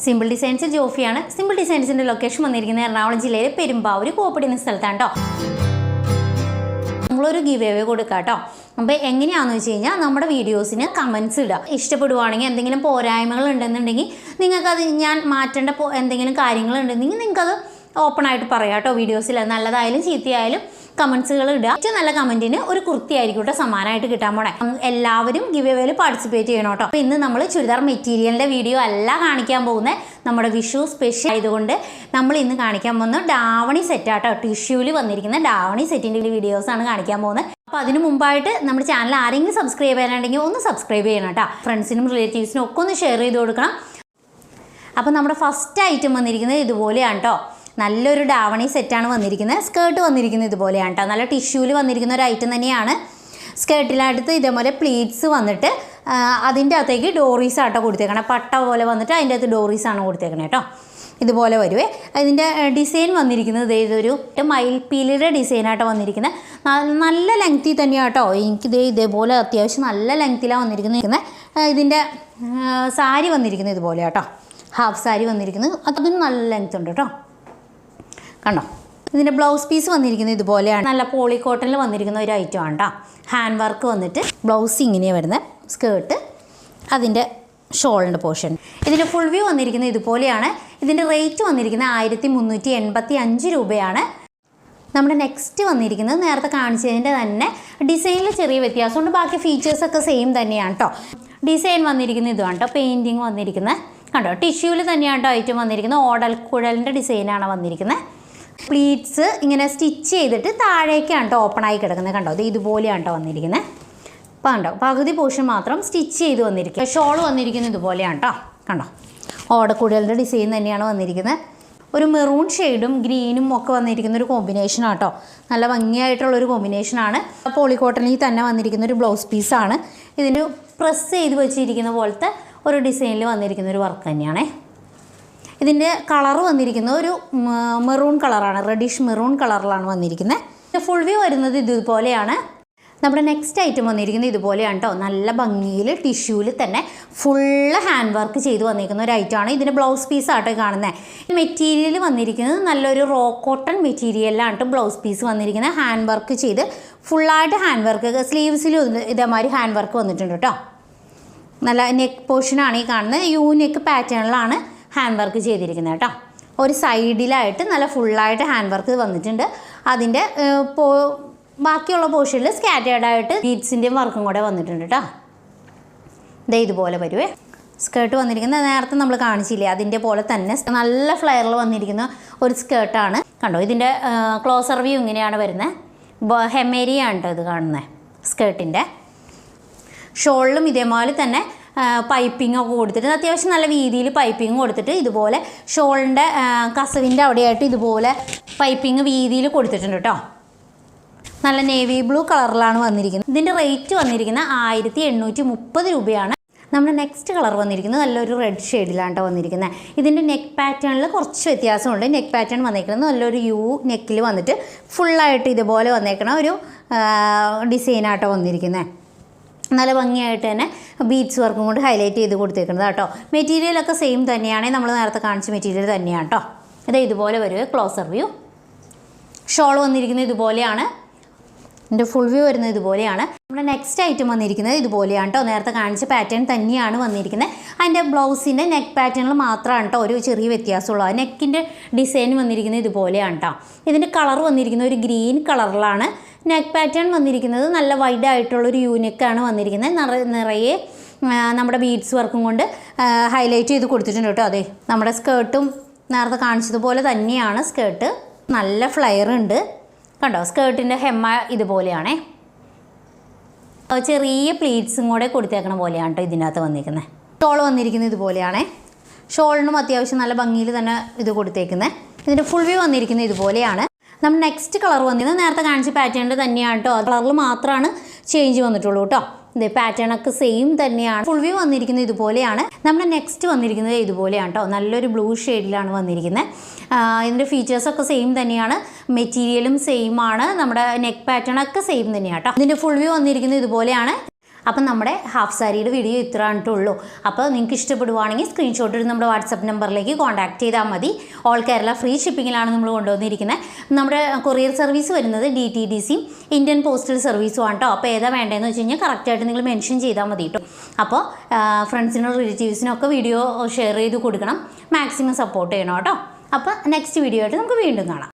Simple designs ജോഫിയാണ്. Simple ഡിസൈൻസിൻ്റെ location വന്നിരിക്കുന്നത് എറണാകുളം ജില്ലയിലെ പെരുമ്പാവൂർ കോപ്പടി എന്ന സ്ഥലത്താണ് കേട്ടോ. നമ്മളൊരു ഗിവ് അവേ കൊടുക്കാം കേട്ടോ. അപ്പോൾ എങ്ങനെയാണെന്ന് വെച്ച് കഴിഞ്ഞാൽ നമ്മുടെ വീഡിയോസിന് കമൻസ് ഇടുക. ഇഷ്ടപ്പെടുവാണെങ്കിൽ എന്തെങ്കിലും പോരായ്മകൾ ഉണ്ടെന്നുണ്ടെങ്കിൽ നിങ്ങൾക്കത് ഞാൻ മാറ്റേണ്ട എന്തെങ്കിലും കാര്യങ്ങളുണ്ടെങ്കിൽ നിങ്ങൾക്കത് ഓപ്പൺ ആയിട്ട് പറയാം കേട്ടോ. വീഡിയോസിൽ നല്ലതായാലും ചീത്തയായാലും കമൻസുകൾ ഇടുക. ഏറ്റവും നല്ല കമൻറ്റിന് ഒരു കുർത്തി ആയിരിക്കും കേട്ടോ സമ്മാനമായിട്ട് കിട്ടാൻ പോണേ. എല്ലാവരും ഗിവ് അവേയിൽ പാർട്ടിസിപ്പേറ്റ് ചെയ്യണം കേട്ടോ. അപ്പോൾ ഇന്ന് നമ്മൾ ചുരിദാർ മെറ്റീരിയലിൻ്റെ വീഡിയോ അല്ല കാണിക്കാൻ പോകുന്നത്. നമ്മുടെ വിഷു സ്പെഷ്യൽ ആയതുകൊണ്ട് നമ്മൾ ഇന്ന് കാണിക്കാൻ പോകുന്നത് ഡാവണി സെറ്റാട്ടോ. ടിഷ്യൂവിൽ വന്നിരിക്കുന്ന ഡാവണി സെറ്റിൻ്റെ വീഡിയോസാണ് കാണിക്കാൻ പോകുന്നത്. അപ്പോൾ അതിന് മുമ്പായിട്ട് നമ്മുടെ ചാനൽ ആരെങ്കിലും സബ്സ്ക്രൈബ് ചെയ്യാനുണ്ടെങ്കിൽ ഒന്ന് സബ്സ്ക്രൈബ് ചെയ്യണം കേട്ടോ. ഫ്രണ്ട്സിനും റിലേറ്റീവ്സിനും ഒക്കെ ഒന്ന് ഷെയർ ചെയ്ത് കൊടുക്കണം. അപ്പോൾ നമ്മുടെ ഫസ്റ്റ് ഐറ്റം വന്നിരിക്കുന്നത് ഇതുപോലെയാണ് കേട്ടോ. നല്ലൊരു ഡാവണി സെറ്റാണ് വന്നിരിക്കുന്നത്. സ്കേർട്ട് വന്നിരിക്കുന്നത് ഇതുപോലെയാണ് കേട്ടോ. നല്ല ടിഷ്യൂവിൽ വന്നിരിക്കുന്ന ഒരു ഐറ്റം തന്നെയാണ്. സ്കേർട്ടിനടുത്ത് ഇതേപോലെ പ്ലീറ്റ്സ് വന്നിട്ട് അതിൻ്റെ അകത്തേക്ക് ഡോറീസ് ആട്ടോ കൊടുത്തേക്കണം. പട്ട പോലെ വന്നിട്ട് അതിൻ്റെ അകത്ത് ഡോറീസാണ് കൊടുത്തേക്കണേ കേട്ടോ. ഇതുപോലെ വരുവേ. ഇതിൻ്റെ ഡിസൈൻ വന്നിരിക്കുന്നത് ഇതൊരു മയിൽപ്പീലിയുടെ ഡിസൈനായിട്ടോ വന്നിരിക്കുന്നത്. നല്ല ലെങ്ത്തിൽ തന്നെയാണ് കേട്ടോ. എനിക്കിത് ഇതേപോലെ അത്യാവശ്യം നല്ല ലെങ്ത്തിലാണ് വന്നിരിക്കുന്നത്. ഇതിൻ്റെ സാരി വന്നിരിക്കുന്നത് ഇതുപോലെ കേട്ടോ. ഹാഫ് സാരി വന്നിരിക്കുന്നത് അതിന് നല്ല ലെങ്ത് ഉണ്ട് കേട്ടോ. കണ്ടോ, ഇതിൻ്റെ ബ്ലൗസ് പീസ് വന്നിരിക്കുന്നത് ഇതുപോലെയാണ്. നല്ല പോളി കോട്ടണിൽ വന്നിരിക്കുന്ന ഒരു ഐറ്റമാണ് കേട്ടോ. ഹാൻഡ് വർക്ക് വന്നിട്ട് ബ്ലൗസ് ഇങ്ങനെയാണ് വരുന്നത്. സ്കേർട്ട് അതിൻ്റെ ഷോളിൻ്റെ പോർഷൻ. ഇതിൻ്റെ ഫുൾ വ്യൂ വന്നിരിക്കുന്നത് ഇതുപോലെയാണ്. ഇതിൻ്റെ റേറ്റ് വന്നിരിക്കുന്നത് 1385 രൂപയാണ്. നമ്മുടെ നെക്സ്റ്റ് വന്നിരിക്കുന്നത് നേരത്തെ കാണിച്ചതിൻ്റെ തന്നെ ഡിസൈനിൽ ചെറിയ വ്യത്യാസമുണ്ട്. ബാക്കി ഫീച്ചേഴ്സൊക്കെ സെയിം തന്നെയാണ് കേട്ടോ. ഡിസൈൻ വന്നിരിക്കുന്നത് ഇതാണ് കേട്ടോ. പെയിൻറ്റിങ് വന്നിരിക്കുന്നത് കണ്ടോ. ടിഷ്യൂവിൽ തന്നെയാണ് കേട്ടോ ഐറ്റം വന്നിരിക്കുന്നത്. ഓടൽ കുഴലിൻ്റെ ഡിസൈനാണ് വന്നിരിക്കുന്നത്. പ്ലീറ്റ്സ് ഇങ്ങനെ സ്റ്റിച്ച് ചെയ്തിട്ട് താഴേക്കാണ് കേട്ടോ ഓപ്പൺ ആയി കിടക്കുന്നത്. കണ്ടോ, ഇത് ഇതുപോലെയാണ് കേട്ടോ വന്നിരിക്കുന്നത്. അപ്പോൾ കണ്ടോ, പകുതി പോർഷൻ മാത്രം സ്റ്റിച്ച് ചെയ്ത് വന്നിരിക്കുക. ഷോൾ വന്നിരിക്കുന്നത് ഇതുപോലെയാണ് കേട്ടോ. കണ്ടോ, ഓടക്കുഴലിൻ്റെ ഡിസൈൻ തന്നെയാണ് വന്നിരിക്കുന്നത്. ഒരു മെറൂൺ ഷെയ്ഡും ഗ്രീനും ഒക്കെ വന്നിരിക്കുന്ന ഒരു കോമ്പിനേഷനാണ് കേട്ടോ. നല്ല ഭംഗിയായിട്ടുള്ളൊരു കോമ്പിനേഷനാണ്. പോളിക്കോട്ടണിൽ തന്നെ വന്നിരിക്കുന്ന ഒരു ബ്ലൗസ് പീസാണ്. ഇതിന് പ്രസ് ചെയ്ത് വെച്ചിരിക്കുന്ന പോലത്തെ ഒരു ഡിസൈനിൽ വന്നിരിക്കുന്ന ഒരു വർക്ക് തന്നെയാണേ. ഇതിൻ്റെ കളർ വന്നിരിക്കുന്നത് ഒരു മെറൂൺ കളറാണ്. റെഡിഷ് മെറൂൺ കളറിലാണ് വന്നിരിക്കുന്നത്. ഫുൾ വ്യൂ വരുന്നത് ഇതുപോലെയാണ്. നമ്മുടെ നെക്സ്റ്റ് ഐറ്റം വന്നിരിക്കുന്നത് ഇതുപോലെയാണ് കേട്ടോ. നല്ല ഭംഗിയിൽ ടിഷ്യൂവിൽ തന്നെ ഫുള്ള് ഹാൻഡ് വർക്ക് ചെയ്ത് വന്നിരിക്കുന്ന ഒരു ഐറ്റമാണ്. ഇതിൻ്റെ ബ്ലൗസ് പീസാട്ടോ കാണുന്നത്. മെറ്റീരിയൽ വന്നിരിക്കുന്നത് നല്ലൊരു റോ കോട്ടൺ മെറ്റീരിയലാണ് കേട്ടോ ബ്ലൗസ് പീസ് വന്നിരിക്കുന്നത്. ഹാൻഡ് വർക്ക് ചെയ്ത് ഫുള്ളായിട്ട് ഹാൻഡ് വർക്ക്, സ്ലീവ്സിലും ഇതേമാതിരി ഹാൻഡ് വർക്ക് വന്നിട്ടുണ്ട് കേട്ടോ. നല്ല നെക്ക് പോർഷനാണ് ഈ കാണുന്നത്. യു നെക്ക് പാറ്റേണിലാണ് ഹാൻഡ് വർക്ക് ചെയ്തിരിക്കുന്നത് കേട്ടോ. ഒരു സൈഡിലായിട്ട് നല്ല ഫുള്ളായിട്ട് ഹാൻഡ് വർക്ക് വന്നിട്ടുണ്ട്. അതിൻ്റെ ബാക്കിയുള്ള പോർഷനിൽ സ്കാറ്റേർഡായിട്ട് ബീഡ്സിൻ്റെയും വർക്കും കൂടെ വന്നിട്ടുണ്ട് കേട്ടോ. ഇതേ ഇതുപോലെ വരുവേ. സ്കേർട്ട് വന്നിരിക്കുന്നത് നേരത്തെ നമ്മൾ കാണിച്ചില്ലേ അതിൻ്റെ പോലെ തന്നെ നല്ല ഫ്ലെയറിൽ വന്നിരിക്കുന്ന ഒരു സ്കേർട്ടാണ്. കണ്ടോ, ഇതിൻ്റെ ക്ലോസർ വ്യൂ ഇങ്ങനെയാണ് വരുന്നത്. ഹെമേരിയാണ് കേട്ടോ ഇത് കാണുന്നത്. സ്കേർട്ടിൻ്റെ ഷോളിലും ഇതേപോലെ തന്നെ പൈപ്പിംഗ് ഒക്കെ കൊടുത്തിട്ട് അത്യാവശ്യം നല്ല രീതിയിൽ പൈപ്പിംഗ് കൊടുത്തിട്ട് ഇതുപോലെ ഷോളിൻ്റെ കസവിൻ്റെ അവിടെയായിട്ട് ഇതുപോലെ പൈപ്പിംഗ് വീതിയിൽ കൊടുത്തിട്ടുണ്ട് കേട്ടോ. നല്ല നേവി ബ്ലൂ കളറിലാണ് വന്നിരിക്കുന്നത്. ഇതിൻ്റെ റേറ്റ് വന്നിരിക്കുന്നത് 1830 രൂപയാണ്. നമ്മുടെ നെക്സ്റ്റ് കളർ വന്നിരിക്കുന്നത് നല്ലൊരു റെഡ് ഷെയ്ഡിലാണ് കേട്ടോ വന്നിരിക്കുന്നത്. ഇതിൻ്റെ നെക്ക് പാറ്റേണിൽ കുറച്ച് വ്യത്യാസമുണ്ട്. നെക്ക് പാറ്റേൺ വന്നിരിക്കുന്നത് നല്ലൊരു യു നെക്കിൽ വന്നിട്ട് ഫുള്ളായിട്ട് ഇതുപോലെ വന്നേക്കണ ഒരു ഡിസൈനാട്ടോ വന്നിരിക്കുന്നത്. നല്ല ഭംഗിയായിട്ട് തന്നെ ബീഡ്സ് വർക്കും കൊണ്ട് ഹൈലൈറ്റ് ചെയ്ത് കൊടുത്തേക്കുന്നത് കേട്ടോ. മെറ്റീരിയലൊക്കെ സെയിം തന്നെയാണ്. നമ്മൾ നേരത്തെ കാണിച്ച മെറ്റീരിയൽ തന്നെയാണ് കേട്ടോ. ഇത് ഇതുപോലെ വരുക ക്ലോസർ വ്യൂ. ഷോൾ വന്നിരിക്കുന്നത് ഇതുപോലെയാണ്. ഇതിൻ്റെ ഫുൾ വ്യൂ വരുന്നത് ഇതുപോലെയാണ്. നമ്മുടെ നെക്സ്റ്റ് ഐറ്റം വന്നിരിക്കുന്നത് ഇതുപോലെയാണ് കേട്ടോ. നേരത്തെ കാണിച്ച പാറ്റേൺ തന്നെയാണ് വന്നിരിക്കുന്നത്. അതിൻ്റെ ബ്ലൗസിൻ്റെ നെക്ക് പാറ്റേണിൽ മാത്രമാണ് കേട്ടോ ഒരു ചെറിയ വ്യത്യാസമുള്ളൂ. നെക്കിൻ്റെ ഡിസൈൻ വന്നിരിക്കുന്നത് ഇതുപോലെയാണ് കേട്ടോ. ഇതിൻ്റെ കളർ വന്നിരിക്കുന്നത് ഒരു ഗ്രീൻ കളറിലാണ്. നെക്ക് പാറ്റേൺ വന്നിരിക്കുന്നത് നല്ല വൈഡ് ആയിട്ടുള്ളൊരു യൂനെക്കാണ് വന്നിരിക്കുന്നത്. നിറയെ നമ്മുടെ ബീഡ്സ് വർക്കും കൊണ്ട് ഹൈലൈറ്റ് ചെയ്ത് കൊടുത്തിട്ടുണ്ട് കേട്ടോ. അതെ, നമ്മുടെ സ്കേർട്ടും നേരത്തെ കാണിച്ചതുപോലെ തന്നെയാണ് സ്കേർട്ട്. നല്ല ഫ്ലെയർ ഉണ്ട് കണ്ടോ. സ്കേർട്ടിൻ്റെ ഹെമ്മ ഇതുപോലെയാണേ. ചെറിയ പ്ലീറ്റ്സും കൂടെ കൊടുത്തേക്കണ പോലെയാണ് കേട്ടോ ഇതിനകത്ത് വന്നിരിക്കുന്നത്. ഷോൾ വന്നിരിക്കുന്നത് ഇതുപോലെയാണേ. ഷോളിനും അത്യാവശ്യം നല്ല ഭംഗിയിൽ തന്നെ ഇത് കൊടുത്തേക്കുന്നത്. ഇതിൻ്റെ ഫുൾ വ്യൂ വന്നിരിക്കുന്നത് ഇതുപോലെയാണ്. നമ്മൾ നെക്സ്റ്റ് കളർ വന്നിരുന്നത് നേരത്തെ കാണിച്ച പാറ്റേണിൽ തന്നെയാണ് കേട്ടോ. കളറിൽ മാത്രമാണ് ചേഞ്ച് വന്നിട്ടുള്ളൂ കേട്ടോ. ഇത് പാറ്റേണൊക്കെ സെയിം തന്നെയാണ്. ഫുൾ വ്യൂ വന്നിരിക്കുന്നത് ഇതുപോലെയാണ്. നമ്മുടെ നെക്സ്റ്റ് വന്നിരിക്കുന്നത് ഇതുപോലെയാണ് കേട്ടോ. നല്ലൊരു ബ്ലൂ ഷെയ്ഡിലാണ് വന്നിരിക്കുന്നത്. ഇതിൻ്റെ ഫീച്ചേഴ്സൊക്കെ സെയിം തന്നെയാണ്. മെറ്റീരിയലും സെയിം ആണ്. നമ്മുടെ നെക്ക് പാറ്റേണൊക്കെ സെയിം തന്നെയാണ് കേട്ടോ. ഇതിൻ്റെ ഫുൾ വ്യൂ വന്നിരിക്കുന്നത് ഇതുപോലെയാണ്. അപ്പം നമ്മുടെ ഹാഫ് സാരിയുടെ വീഡിയോ ഇത്ര കണ്ടിട്ടുള്ളൂ. അപ്പോൾ നിങ്ങൾക്ക് ഇഷ്ടപ്പെടുവാണെങ്കിൽ സ്ക്രീൻഷോട്ട് എടുത്ത് നമ്മുടെ വാട്സപ്പ് നമ്പറിലേക്ക് കോൺടാക്ട് ചെയ്താൽ മതി. ഓൾ കേരള ഫ്രീ ഷിപ്പിങ്ങിലാണ് നമ്മൾ കൊണ്ടുവന്നിരിക്കുന്നത്. നമ്മുടെ കൊറിയർ സർവീസ് വരുന്നത് DTDC ഇന്ത്യൻ പോസ്റ്റൽ സർവീസും ആണ് കേട്ടോ. അപ്പോൾ ഏതാ വേണ്ടതെന്ന് വെച്ച് കഴിഞ്ഞാൽ കറക്റ്റായിട്ട് നിങ്ങൾ മെൻഷൻ ചെയ്താൽ മതി കേട്ടോ. അപ്പോൾ ഫ്രണ്ട്സിനും റിലേറ്റീവ്സിനും ഒക്കെ വീഡിയോ ഷെയർ ചെയ്ത് കൊടുക്കണം. മാക്സിമം സപ്പോർട്ട് ചെയ്യണം കേട്ടോ. അപ്പോൾ നെക്സ്റ്റ് വീഡിയോ ആയിട്ട് നമുക്ക് വീണ്ടും കാണാം.